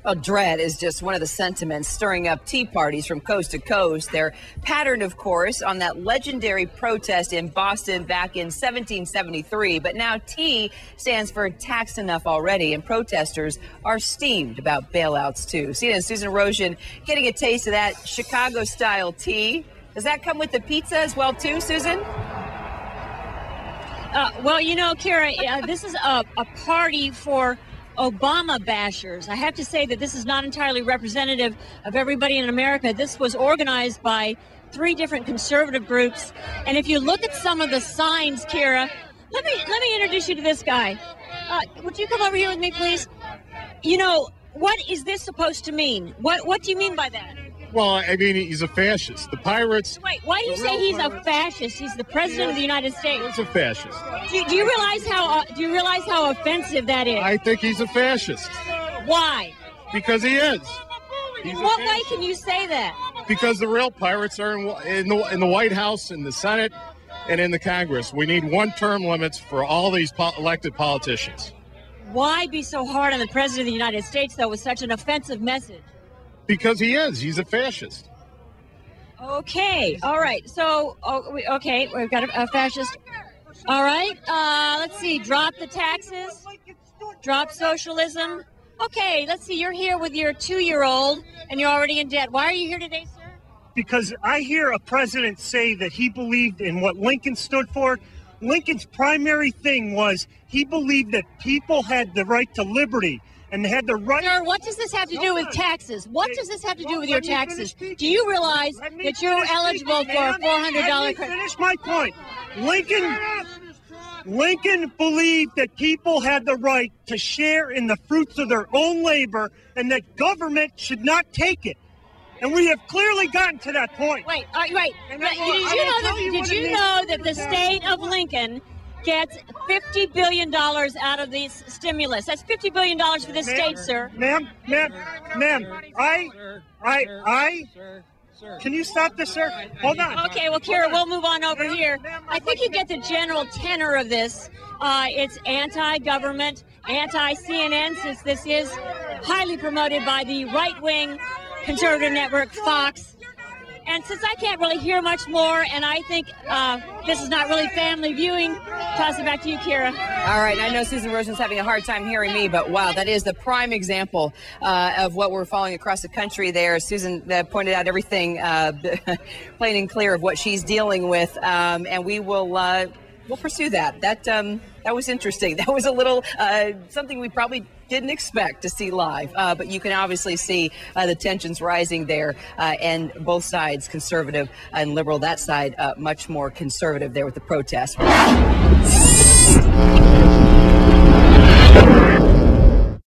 Well, dread is just one of the sentiments stirring up tea parties from coast to coast. They're patterned, of course, on that legendary protest in Boston back in 1773. But now T stands for taxed enough already, and protesters are steamed about bailouts, too. CNN's Susan Rosen getting a taste of that Chicago-style tea. Does that come with the pizza as well, too, Susan? Well, you know, Kara, this is a party for Obama bashers. I have to say that this is not entirely representative of everybody in America. This was organized by 3 different conservative groups. And if you look at some of the signs, Kara, let me introduce you to this guy. Would you come over here with me, please? You know, what is this supposed to mean? What do you mean by that? Well, I mean, he's a fascist. The pirates... Wait, why do you say he's a fascist? He's the president of the United States. He's a fascist. Do you realize how offensive that is? I think he's a fascist. Why? Because he is. In what way can you say that? Because the real pirates are in the White House, in the Senate, and in the Congress. We need one-term limits for all these elected politicians. Why be so hard on the president of the United States, though, with such an offensive message? Because he is. He's a fascist. Okay. All right. So, okay, we've got a fascist. All right. Let's see. Drop the taxes. Drop socialism. Okay. Let's see. You're here with your 2-year-old, and you're already in debt. Why are you here today, sir? Because I hear a president say that he believed in what Lincoln stood for. Lincoln's primary thing was he believed that people had the right to liberty. And they had the right. Sir, what does this have to do with taxes? What does this have to do with your taxes? Do you realize that you're eligible for a $400 credit? Finish my point. Lincoln believed that people had the right to share in the fruits of their own labor and that government should not take it. And we have clearly gotten to that point. Wait. Did you know that the state of Lincoln gets $50 billion out of these stimulus? That's $50 billion for this state, sir. Ma'am, can you stop this, sir? Hold on. Okay, well, Kira, we'll move on over here. I think you get the general tenor of this. It's anti-government, anti-CNN, since this is highly promoted by the right-wing conservative network, Fox. And since I can't really hear much more, and I think this is not really family viewing, toss it back to you, Kira. All right. I know Susan Rosen's having a hard time hearing me, but wow, that is the prime example of what we're following across the country there. Susan pointed out everything plain and clear of what she's dealing with, and we'll pursue that. That was interesting. That was a little something we probably didn't expect to see live, but you can obviously see the tensions rising there, and both sides, conservative and liberal. That side much more conservative there with the protests.